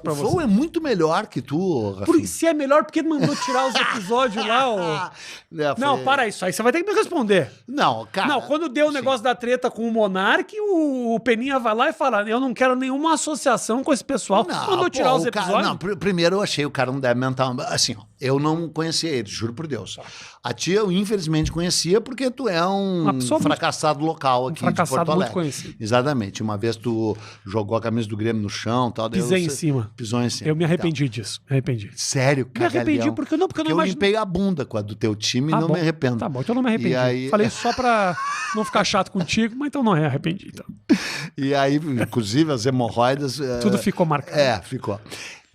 pra você. O Flow é muito melhor que tu, Rafinha. Se é melhor, por que mandou tirar os episódios lá? Não, para isso aí. Você vai ter que me responder. Não, cara... Não, quando deu o negócio da treta com o Monark, o Peninha vai lá e fala, eu não quero nenhuma associação com esse pessoal. Mandou tirar os episódios. Primeiro eu achei o cara não deve mental. Assim, ó, eu não conhecia ele, juro por Deus. A tia eu infelizmente conhecia porque tu é um fracassado local aqui de Porto Alegre. Muito conhecido. Exatamente. Uma vez tu jogou a camisa do Grêmio no chão, tal. Pisei em cima. Pisou em cima. Eu me arrependi disso. Me arrependi. Sério, cara. Me arrependi porque eu não eu limpei a bunda com a do teu time e não me arrependo. Tá bom, então eu não me arrependi. Aí... Falei só pra não ficar chato contigo, mas então não é arrependi. Então. E aí, inclusive, as hemorroidas... Tudo ficou marcado. Ficou.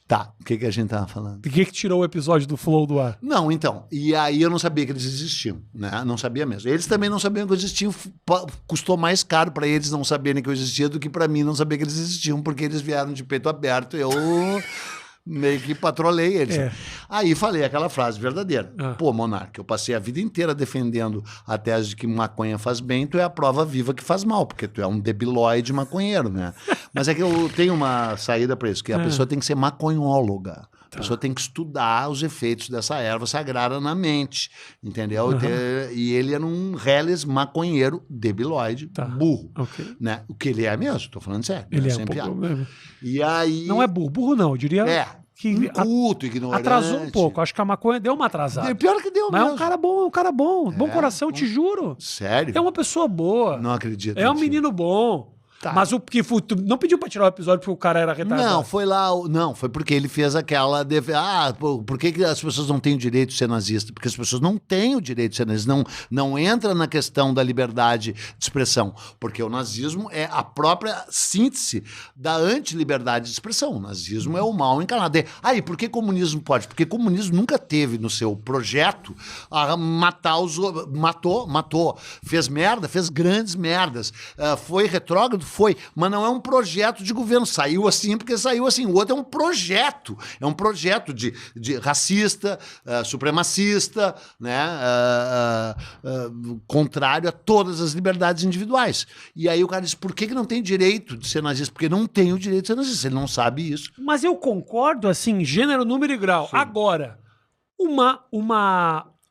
Tá, o que a gente tava falando? O que tirou o episódio do Flow do ar? Não, então, e aí eu não sabia que eles existiam, né? Não sabia mesmo. Eles também não sabiam que eu existia, custou mais caro para eles não saberem que eu existia do que para mim não saber que eles existiam, porque eles vieram de peito aberto, eu meio que patrolei eles. Aí falei aquela frase verdadeira. Pô, Monark, eu passei a vida inteira defendendo a tese de que maconha faz bem, tu é a prova viva que faz mal, porque tu é um debilóide maconheiro, né? Mas é que eu tenho uma saída para isso, que a pessoa tem que ser maconhóloga. A pessoa tem que estudar os efeitos dessa erva sagrada na mente, entendeu? E ele era um reles maconheiro debilóide, burro. Né? O que ele é mesmo, tô falando sério. Ele é sempre um pouco mesmo. E aí... Não é burro, burro não, eu diria... Que inculto, ignorante. Atrasou um pouco. Acho que a maconha deu uma atrasada. Pior que deu mesmo. Mas é um cara bom. Bom coração, te juro. Sério? É uma pessoa boa. Não acredito. É um menino bom. Tá. Mas tu não pediu pra tirar o episódio porque o cara era retardado? Não, foi lá... Não, foi porque ele fez aquela... por que as pessoas não têm o direito de ser nazista? Porque as pessoas não têm o direito de ser nazista. Não entra na questão da liberdade de expressão. Porque o nazismo é a própria síntese da antiliberdade de expressão. O nazismo é o mal encarnado. Aí, por que comunismo pode? Porque comunismo nunca teve no seu projeto a matar os... Matou. Fez merda, fez grandes merdas. Foi retrógrado? Foi, mas não é um projeto de governo. Saiu assim porque saiu assim. O outro é um projeto. É um projeto de racista, supremacista, né? Contrário a todas as liberdades individuais. E aí o cara diz, por que não tem direito de ser nazista? Porque não tem o direito de ser nazista. Ele não sabe isso. Mas eu concordo, assim, gênero, número e grau. Sim. Agora,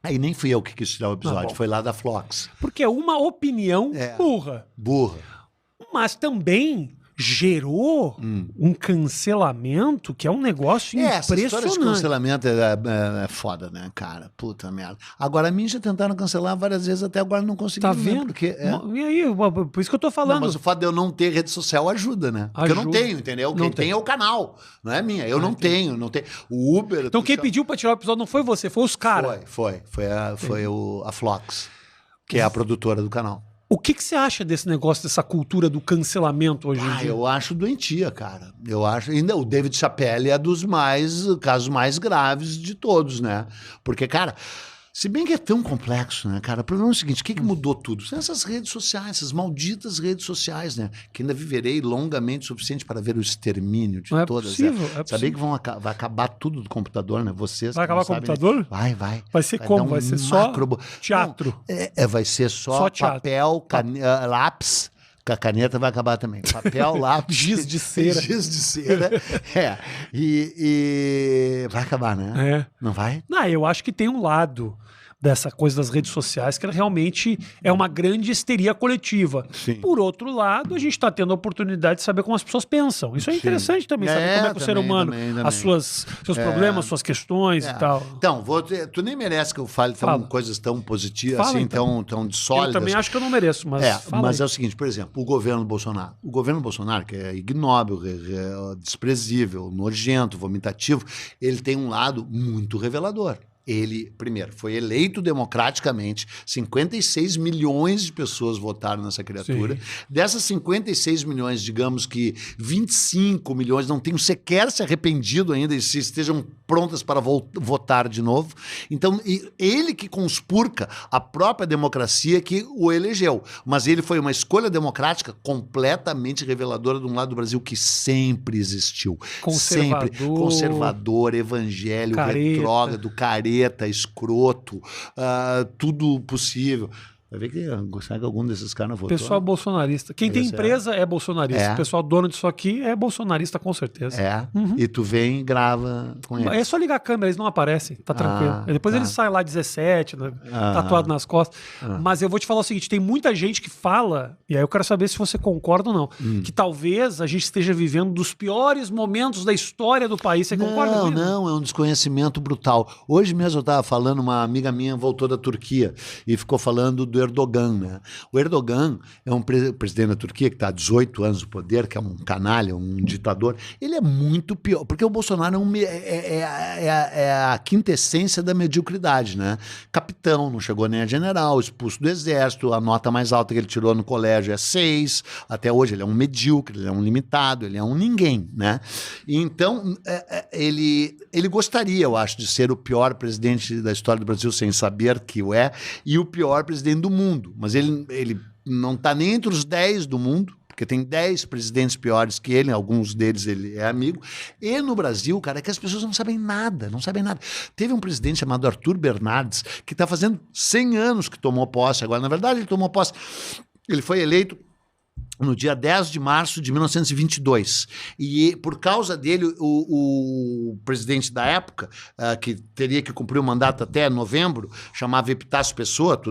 Aí nem fui eu que quis tirar o episódio. Foi lá da Flox. Porque é uma opinião burra. Mas também gerou um cancelamento que é um negócio impressionante. Essa história de cancelamento é foda, né, cara? Puta merda. Agora, a mim já tentaram cancelar várias vezes, até agora não conseguiram. Tá vendo? Porque, E aí, por isso que eu tô falando. Não, mas o fato de eu não ter rede social ajuda, né? Porque eu não tenho, entendeu? Quem tem é o canal, não é minha. Eu não tenho. O Uber... Então quem pediu pra tirar o episódio não foi você, foi os caras. Foi a Flox, que é a produtora do canal. O que você acha desse negócio, dessa cultura do cancelamento hoje em dia? Eu acho doentia, cara. Eu acho... Ainda o David Chappelle é dos casos mais graves de todos, né? Porque, cara... Se bem que é tão complexo, né, cara? O problema é o seguinte, o que mudou tudo? São essas redes sociais, essas malditas redes sociais, né? Que ainda viverei longamente o suficiente para ver o extermínio de todas. Possível, Sabia que vai acabar tudo do computador, né? Vocês vai acabar o computador? Né? Vai. Vai ser como? Vai ser só teatro? Não, vai ser só papel, lápis. A caneta vai acabar também. Papel, lápis. Giz de cera. Giz de cera. E vai acabar, né? Não vai? Não, eu acho que tem um lado dessa coisa das redes sociais que realmente é uma grande histeria coletiva. Sim. Por outro lado, a gente está tendo a oportunidade de saber como as pessoas pensam. Isso é interessante também, saber como é que o ser humano, seus problemas, suas questões e tal. Então, tu nem merece que eu fale coisas tão positivas, assim, tão sólidas. Eu também acho que eu não mereço, mas mas é o seguinte, por exemplo, o governo Bolsonaro. O governo Bolsonaro, que é ignóbil, desprezível, nojento, vomitativo, ele tem um lado muito revelador. Ele, primeiro, foi eleito democraticamente, 56 milhões de pessoas votaram nessa criatura. Sim. Dessas 56 milhões, digamos que 25 milhões não tenham sequer se arrependido ainda e se estejam prontas para votar de novo. Então, ele que conspurca a própria democracia que o elegeu. Mas ele foi uma escolha democrática completamente reveladora de um lado do Brasil que sempre existiu. Sempre. Conservador, evangélico, retrógrado, careta, escroto, tudo possível. Vai ver que algum desses caras votou. Pessoal bolsonarista. Quem tem empresa é bolsonarista. O pessoal dono disso aqui é bolsonarista, com certeza. E tu vem e grava com eles. É só ligar a câmera, eles não aparecem. Tá tranquilo. Depois eles saem lá 17, né, tatuado nas costas. Mas eu vou te falar o seguinte, tem muita gente que fala, e aí eu quero saber se você concorda ou não, que talvez a gente esteja vivendo dos piores momentos da história do país. Você concorda com isso? Não, é um desconhecimento brutal. Hoje mesmo eu estava falando, uma amiga minha voltou da Turquia e ficou falando do Erdogan, né? O Erdogan é um presidente da Turquia que está há 18 anos no poder, que é um canalha, um ditador. Ele é muito pior, porque o Bolsonaro é a quintessência da mediocridade, né? Capitão, não chegou nem a general, expulso do exército, a nota mais alta que ele tirou no colégio é 6, até hoje ele é um medíocre, ele é um limitado, ele é um ninguém, né? E então, ele gostaria, eu acho, de ser o pior presidente da história do Brasil, sem saber que o é, e o pior presidente do mundo. Mas ele não está nem entre os 10 do mundo, porque tem 10 presidentes piores que ele, alguns deles ele é amigo. E no Brasil, cara, é que as pessoas não sabem nada. Teve um presidente chamado Arthur Bernardes, que está fazendo 100 anos que tomou posse agora. Na verdade, ele tomou posse, ele foi eleito no dia 10 de março de 1922. E por causa dele, o presidente da época, que teria que cumprir o mandato até novembro, chamava Epitácio Pessoa,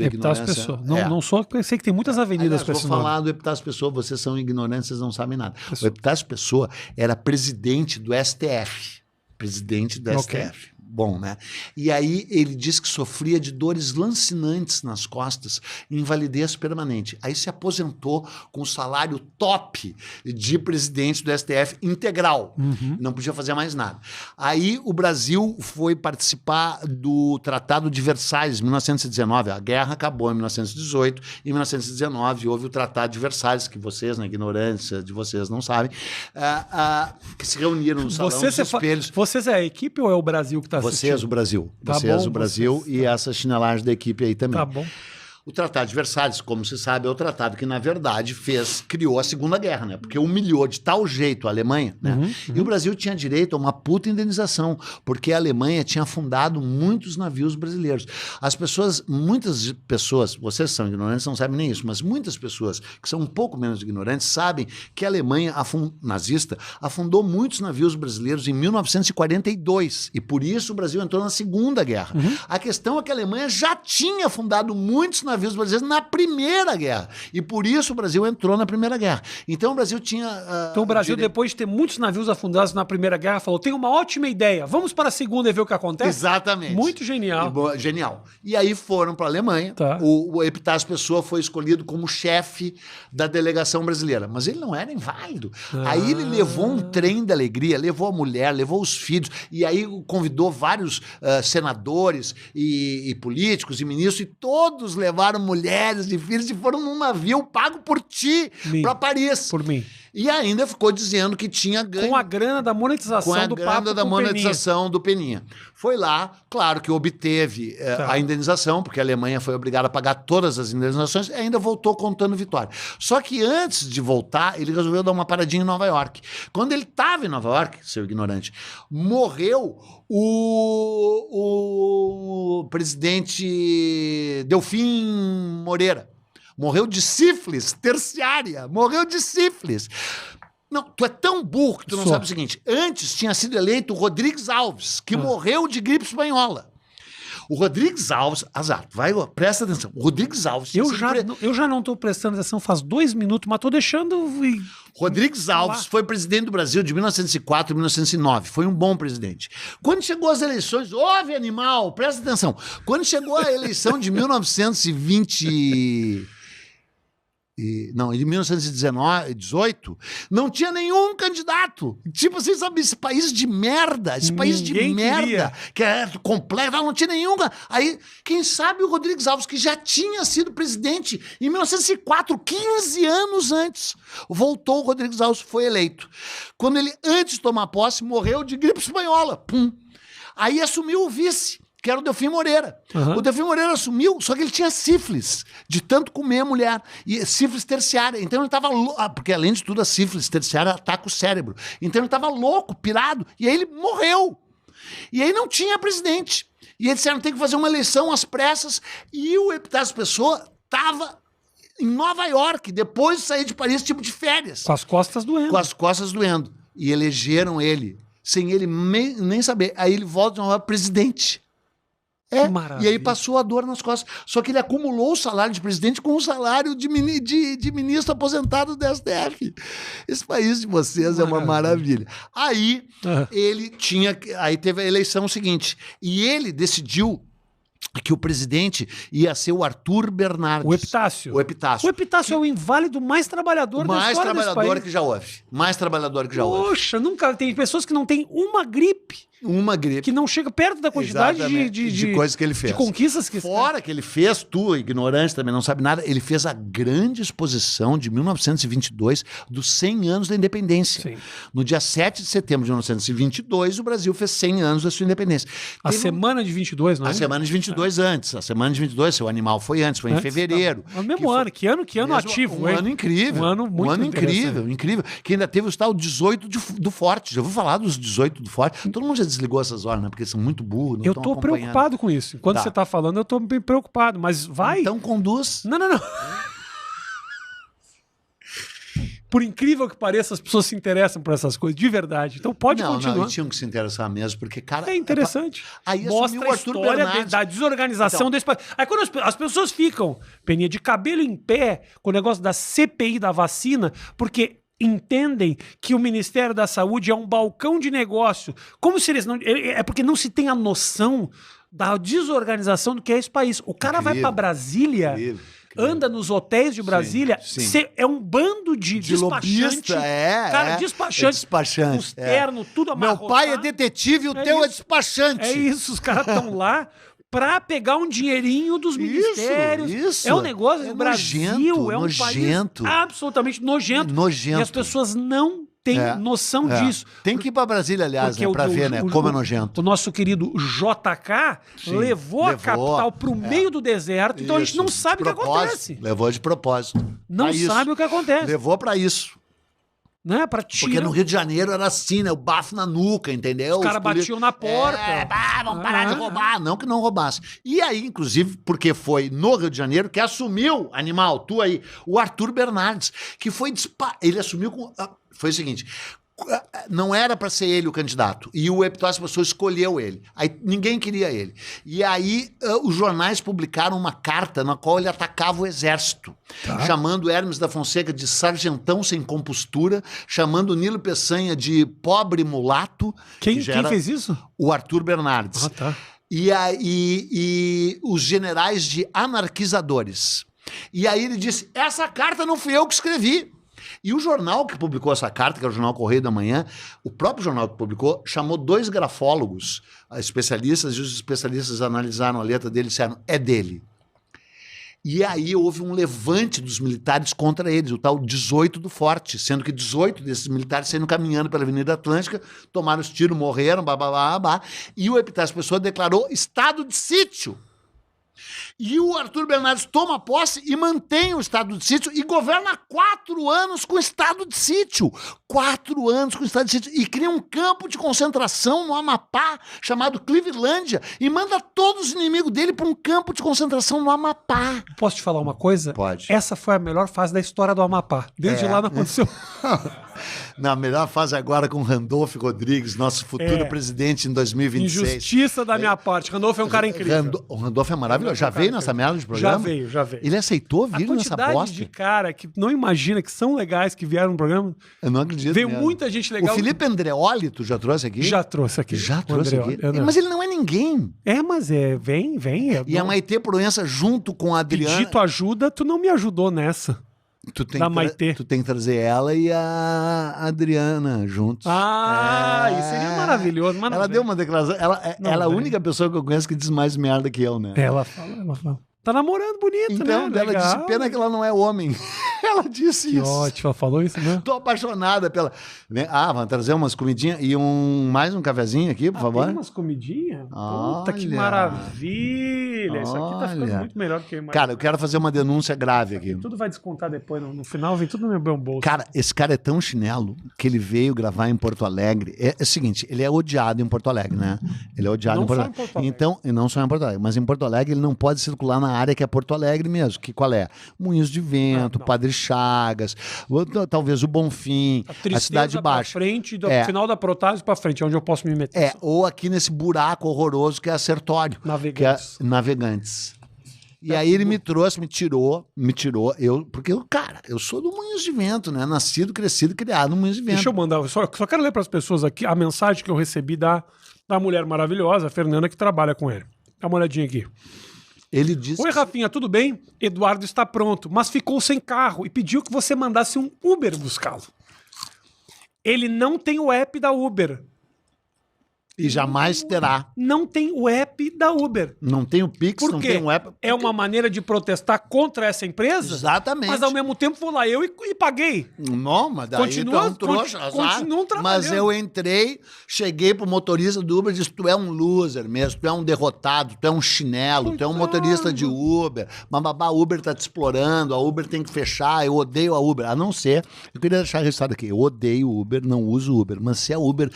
Epitácio Pessoa. Não sou, pensei que tem muitas avenidas com esse nome. Vou falar do Epitácio Pessoa, vocês são ignorantes, vocês não sabem nada. O Epitácio Pessoa era presidente do STF. Presidente do STF. Bom, né? E aí ele disse que sofria de dores lancinantes nas costas, invalidez permanente. Aí se aposentou com o salário top de presidente do STF integral. Não podia fazer mais nada. Aí o Brasil foi participar do Tratado de Versalhes, em 1919. A guerra acabou em 1918. Em 1919 houve o Tratado de Versalhes, que vocês, na ignorância de vocês, não sabem, que se reuniram no Salão dos Espelhos. Vocês é a equipe ou é o Brasil que está assistindo? Vocês, o Brasil. Vocês, o Brasil e essa chinelagem da equipe aí também. Tá bom. O Tratado de Versalhes, como se sabe, é o tratado que, na verdade, criou a Segunda Guerra, né? Porque humilhou de tal jeito a Alemanha, né? E o Brasil tinha direito a uma puta indenização, porque a Alemanha tinha afundado muitos navios brasileiros. Muitas pessoas, vocês são ignorantes, não sabem nem isso, mas muitas pessoas que são um pouco menos ignorantes sabem que a Alemanha nazista afundou muitos navios brasileiros em 1942, e por isso o Brasil entrou na Segunda Guerra. A questão é que a Alemanha já tinha afundado muitos navios brasileiros na Primeira Guerra. E por isso o Brasil entrou na Primeira Guerra. Então o Brasil tinha... Então o Brasil, depois de ter muitos navios afundados na Primeira Guerra, falou, tem uma ótima ideia, vamos para a Segunda e ver o que acontece? Exatamente. Muito genial. Genial. E aí foram para a Alemanha. Tá. O Epitácio Pessoa foi escolhido como chefe da delegação brasileira. Mas ele não era inválido. Aí ele levou um trem da alegria, levou a mulher, levou os filhos, e aí convidou vários senadores e políticos e ministros, e todos levaram mulheres e filhos e foram num navio pago por ti para Paris. Por mim. E ainda ficou dizendo que tinha ganho. Com a grana da monetização do papo com a grana da monetização do Peninha. Foi lá, claro que obteve a indenização, porque a Alemanha foi obrigada a pagar todas as indenizações e ainda voltou contando vitória. Só que antes de voltar, ele resolveu dar uma paradinha em Nova York. Quando ele estava em Nova York, seu ignorante, morreu o presidente Delfim Moreira. Morreu de sífilis terciária. Morreu de sífilis. Não, tu é tão burro que tu não sabe o seguinte. Antes tinha sido eleito o Rodrigues Alves, que morreu de gripe espanhola. O Rodrigues Alves... Azar, presta atenção. O Rodrigues Alves... Eu já não estou prestando atenção faz 2 minutos, mas estou deixando... Rodrigues Alves foi presidente do Brasil de 1904 a 1909. Foi um bom presidente. Quando chegou as eleições... Ouve, animal! Presta atenção. Quando chegou a eleição de 1920... Não, em 1918, não tinha nenhum candidato. Tipo, vocês sabem, esse país de merda, que é completo, não tinha nenhum. Aí, quem sabe o Rodrigues Alves, que já tinha sido presidente em 1904, 15 anos antes, voltou, o Rodrigues Alves foi eleito. Quando ele, antes de tomar posse, morreu de gripe espanhola. Pum. Aí assumiu o vice, que era o Delfim Moreira. O Delfim Moreira assumiu, só que ele tinha sífilis, de tanto comer a mulher, e sífilis terciária. Então ele estava louco, porque além de tudo a sífilis terciária ataca o cérebro. Então ele estava louco, pirado, e aí ele morreu. E aí não tinha presidente. E eles disseram, tem que fazer uma eleição às pressas. E o Epitácio Pessoa estava em Nova York, depois de sair de Paris, tipo de férias. Com as costas doendo. Com as costas doendo. E elegeram ele, sem ele nem saber. Aí ele volta de novo presidente. E aí passou a dor nas costas. Só que ele acumulou o salário de presidente com o salário de ministro aposentado do STF. Esse país de vocês é uma maravilha. Aí aí teve a eleição seguinte. E ele decidiu que o presidente ia ser o Arthur Bernardes. O Epitácio. O Epitácio. O Epitácio é o inválido mais trabalhador da história desse país. Mais trabalhador que já houve. Mais trabalhador que já houve. Poxa, nunca tem pessoas que não têm uma gripe. Que não chega perto da quantidade de coisas que ele fez. De conquistas que fora que ele fez, tu, ignorante, também não sabe nada, ele fez a grande exposição de 1922 dos 100 anos da independência. Sim. No dia 7 de setembro de 1922, o Brasil fez 100 anos da sua independência. A semana de 22, não é? A semana de 22 antes. A semana de 22, seu animal foi antes, foi em fevereiro. Tá. O mesmo ano. Que ano ativo, hein? Um ano incrível. Um ano muito incrível. Que ainda teve o tal 18 do Forte. Já vou falar dos 18 do Forte. Todo mundo já desligou essas horas, né? Porque são muito burros. Eu tô preocupado com isso. Enquanto você tá falando, eu tô bem preocupado. Mas vai. Então conduz. Não. Por incrível que pareça, as pessoas se interessam por essas coisas, de verdade. Então pode continuar. Não, tinham que se interessar mesmo, porque, cara... É interessante. Aí mostra a história da desorganização desse país. Aí quando as pessoas ficam, Peninha, de cabelo em pé com o negócio da CPI da vacina, porque entendem que o Ministério da Saúde é um balcão de negócio. Como se eles não... É porque não se tem a noção da desorganização do que é esse país. O cara vai para Brasília... Anda nos hotéis de Brasília, é um bando de despachante. Despachante. Com os ternos, tudo amarrotado. Meu pai é detetive e o teu é despachante. É isso, os caras estão lá para pegar um dinheirinho dos ministérios. Isso. É um negócio, o Brasil é um país absolutamente nojento. E as pessoas não tem noção disso. Tem que ir para Brasília, aliás, para ver, né? Como é nojento. O nosso querido JK levou a capital para o meio do deserto, então a gente não sabe o que acontece. Levou de propósito. Não sabe o que acontece. Levou para isso. Né? Pra tirar... Porque no Rio de Janeiro era assim, né? O bafo na nuca, entendeu? Os caras batiam na porta. Vamos parar de roubar. Não que não roubasse. E aí, inclusive, porque foi no Rio de Janeiro que assumiu, animal, tu aí, o Arthur Bernardes, que foi... Ele assumiu com... Foi o seguinte... Não era para ser ele o candidato. E o Epitácio Pessoa escolheu ele. Aí ninguém queria ele. E aí os jornais publicaram uma carta na qual ele atacava o exército. Chamando Hermes da Fonseca de sargentão sem compostura, chamando Nilo Peçanha de pobre mulato. Quem fez isso? O Arthur Bernardes. E os generais de anarquizadores. E aí ele disse, essa carta não fui eu que escrevi. E o jornal que publicou essa carta, que é o jornal Correio da Manhã, o próprio jornal que publicou, chamou 2 grafólogos, especialistas, e os especialistas analisaram a letra dele e disseram, é dele. E aí houve um levante dos militares contra eles, o tal 18 do Forte, sendo que 18 desses militares saindo caminhando pela Avenida Atlântica, tomaram os tiros, morreram, e o Epitácio Pessoa declarou estado de sítio. E o Arthur Bernardes toma posse e mantém o estado de sítio e governa 4 anos com estado de sítio. 4 anos com estado de sítio. E cria um campo de concentração no Amapá, chamado Clevelândia, e manda todos os inimigos dele para um campo de concentração no Amapá. Posso te falar uma coisa? Pode. Essa foi a melhor fase da história do Amapá. Desde lá não aconteceu... Na melhor fase agora com Randolph Rodrigues, nosso futuro presidente em 2026. Injustiça da minha parte. Randolph é um cara incrível. O Randolph é maravilhoso. Já veio nessa merda de programa? Já veio. Ele aceitou vir nessa bosta? A quantidade de cara que não imagina que são legais que vieram no programa. Eu não acredito. Veio muita gente legal. O Felipe Andreoli, tu já trouxe aqui? Já trouxe aqui. Mas ele não é ninguém. Mas vem. E a Maitê Proença junto com a Adriana. Pedi ajuda, tu não me ajudou nessa. Tu tem que trazer ela e a Adriana juntos. Isso seria maravilhoso. Mas ela deu uma declaração. Ela é a única pessoa que eu conheço que diz mais merda que eu, né? Ela fala. Tá namorando bonito, então, né? Ela disse, pena que ela não é homem. Ela disse Que isso. ótimo, ela falou isso, né? Tô apaixonada pela... vamos trazer umas comidinhas e mais um cafezinho aqui, por favor. Tem umas comidinhas? Puta, que Olha. maravilha. Isso aqui tá ficando Olha. muito melhor do que eu imaginei. Cara, eu quero fazer uma denúncia grave aqui. Tudo vai descontar depois, no final vem tudo no meu bolso. Cara, esse cara é tão chinelo que ele veio gravar em Porto Alegre. É o seguinte, ele é odiado em Porto Alegre, né? Ele é odiado Não em Porto só Alegre. em Porto Alegre. Então, e não só em Porto Alegre, mas em Porto Alegre ele não pode circular na área que é Porto Alegre mesmo. Que qual é? Moinhos de Vento, não. Padre Chagas, talvez o Bonfim, a Cidade Baixa. Pra frente, do É. final da Protásio pra frente, é onde eu posso me meter. Ou aqui nesse buraco horroroso que é a Sertório. Navegantes. Que é Navegantes. E aí ele me trouxe, me tirou, porque eu sou do Moinhos de Vento, né? Nascido, crescido, criado no Moinhos de Vento. Deixa eu mandar, eu só quero ler para as pessoas aqui a mensagem que eu recebi da mulher maravilhosa, a Fernanda, que trabalha com ele. Dá uma olhadinha aqui. Ele disse... Oi, Rafinha, tudo bem? Eduardo está pronto, mas ficou sem carro e pediu que você mandasse um Uber buscá-lo. Ele não tem o app da Uber. E jamais terá. Não tem o app da Uber. Não tem o Pix, Por não quê? tem o app. É uma maneira de protestar contra essa empresa? Exatamente. Mas ao mesmo tempo vou lá eu e paguei. Não, mas daí Continua- tu é um trouxa, azar. continuam trabalhando. Mas eu entrei, cheguei pro motorista do Uber e disse, tu é um loser mesmo, tu é um derrotado, tu é um chinelo, tu é um motorista de Uber, bababá, a Uber tá te explorando, a Uber tem que fechar, eu odeio a Uber. A não ser, eu queria deixar registrado aqui, eu odeio Uber, não uso Uber, mas se a Uber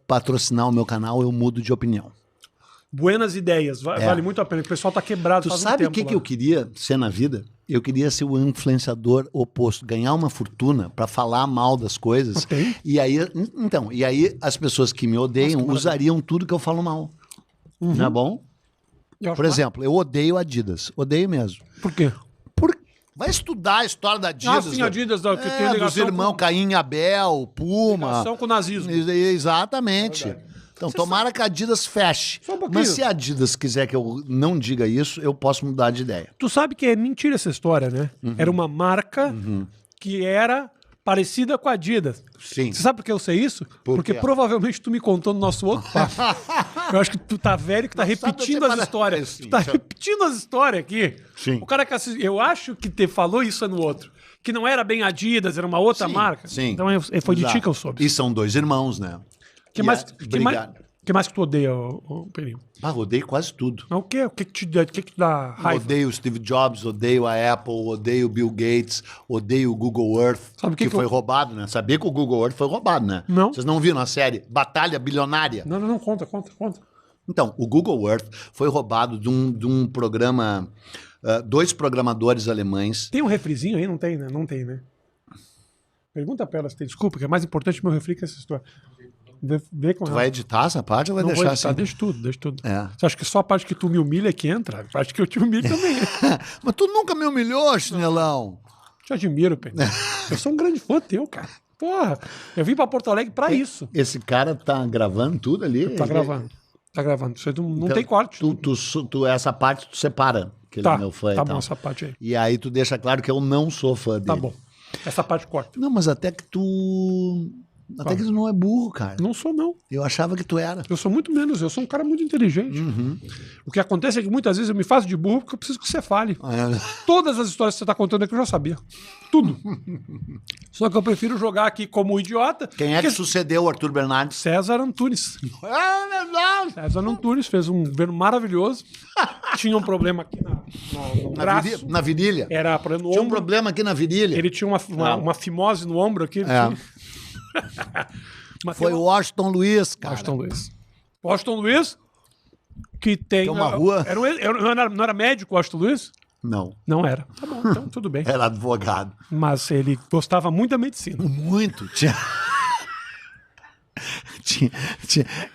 patrocinar o meu canal, eu mudo de opinião. Buenas ideias, vale muito a pena. O pessoal tá quebrado Tu faz um sabe o tempo que, lá. que eu queria ser na vida? Eu queria ser o influenciador oposto, ganhar uma fortuna pra falar mal das coisas. Ok. E aí, as pessoas que me odeiam Nossa, que usariam tudo que eu falo mal. Não é bom? Eu acho Por exemplo, eu odeio Adidas. Odeio mesmo. Por quê? Vai estudar a história da Adidas. Sim, Adidas, que tem dos ligação irmãos com- Caim e Abel, Puma. ligação com o nazismo. Exatamente. Então, tomara que a Adidas feche. Só um pouquinho. Mas se a Adidas quiser que eu não diga isso, eu posso mudar de ideia. Tu sabe que é mentira essa história, né? Era uma marca que era parecida com a Adidas. Sim. Você sabe por que eu sei isso? Porque quê? provavelmente tu me contou no nosso outro papo. Eu acho que tu tá velho que tá repetindo as histórias. Sim, Tu tá já- repetindo as histórias aqui. Sim. O cara que eu acho que te falou isso no outro. Que não era bem Adidas, era uma outra marca. Sim. Então foi de ti que eu soube. E são dois irmãos, né? Que mais que tu odeia, Peninho? Odeio quase tudo. O que? O que te dá raiva? Odeio o Steve Jobs, odeio a Apple, odeio o Bill Gates, odeio o Google Earth, Sabe o que que foi eu- roubado, né? Sabia que o Google Earth foi roubado, né? Não. Vocês não viram a série Batalha Bilionária? Não, conta. Então, o Google Earth foi roubado de um programa, dois programadores alemães. Tem um refrizinho aí? Não tem, né? Não tem, né? Pergunta pra ela se tem. Desculpa, que é mais importante meu refri que essa história. Vê com Tu ela. vai editar essa parte ou vai Não vou deixar editar, assim? deixa tudo. É. Você acha que só a parte que tu me humilha é que entra? A parte que eu te humilho também. Mas tu nunca me humilhou, chinelão. Te admiro, Pedro. Eu sou um grande fã teu, cara. Porra, eu vim pra Porto Alegre pra isso. Esse cara tá gravando tudo ali? Tá gravando. Tá gravando. Isso aí não Então, tem corte. Essa parte tu separa, que ele Tá, é meu fã e tá tal. bom essa parte aí. E aí tu deixa claro que eu não sou fã dele. Tá bom. Essa parte corta. Não, mas até que tu não é burro, cara. Não sou, não. Eu achava que tu era. Eu sou muito menos. Eu sou um cara muito inteligente. O que acontece é que muitas vezes eu me faço de burro porque eu preciso que você fale. Todas as histórias que você está contando aqui eu já sabia. Tudo. Só que eu prefiro jogar aqui como idiota. Quem é que porque sucedeu o Arthur Bernardes? César Antunes. É verdade. César Antunes fez um governo maravilhoso. Tinha um problema aqui no braço. Na virilha. Era problema no Tinha um ombro. problema aqui na virilha. Ele tinha uma fimose no ombro aqui. Mas Foi tem o Washington Luiz, cara. Washington Luiz. Washington Luiz, que tem... Tem uma rua- Não era médico o Washington Luiz? Não, Não era. Tá bom, então tudo bem. era advogado. Mas ele gostava muito da medicina. Muito.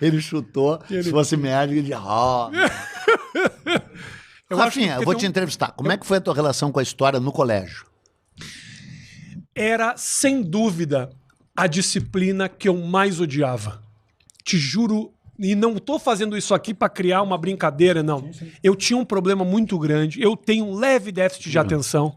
Ele chutou. Se fosse médico, ele dizia... Rafinha, eu vou te entrevistar. Como é que foi a tua relação com a história no colégio? Era, sem dúvida, a disciplina que eu mais odiava. Te juro, e não tô fazendo isso aqui para criar uma brincadeira, não. Eu tinha um problema muito grande, eu tenho um leve déficit de atenção.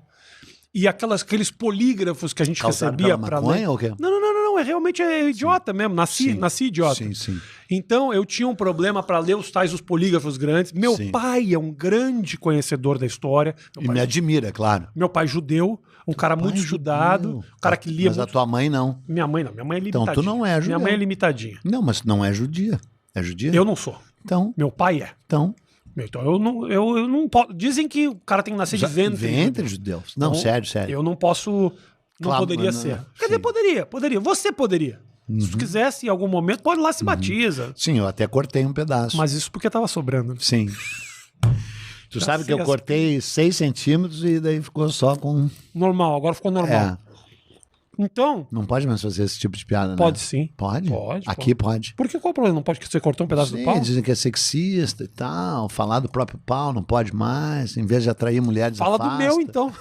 E aqueles polígrafos que a gente Causado recebia pela para ler. maconha ou o quê? Não, realmente é idiota mesmo. Nasci idiota. Sim. Então, eu tinha um problema para ler os polígrafos grandes. Meu Sim. pai é um grande conhecedor da história. E me admira, é claro. Meu pai judeu, Um cara muito estudado, um cara que lia Mas muito. a tua mãe não. Minha mãe não, minha mãe é limitadinha. Então tu não é judeu. Minha mãe é limitadinha. Não, mas não é judia. É judia? Eu não sou. Então, Meu pai é. então Então eu não posso. Dizem que o cara tem que nascer de ventre. ventre judeus. Não, Então, sério. Eu não posso. Não Claro, poderia não, ser. não. Quer dizer, poderia. Você poderia. Se tu quisesse, em algum momento, pode ir lá se batiza. Sim, eu até cortei um pedaço. Mas isso porque tava sobrando. Sim. Tu sabe que eu cortei 6 centímetros e daí ficou só com... Normal, agora ficou normal. É, Então, não pode mais fazer esse tipo de piada, pode né? sim. Pode? Pode, Aqui pode. Por que qual o problema? Não pode que você cortou um pedaço do Sim, pau? dizem que é sexista e tal, falar do próprio pau não pode mais, em vez de atrair mulheres Fala do afasta. meu, então.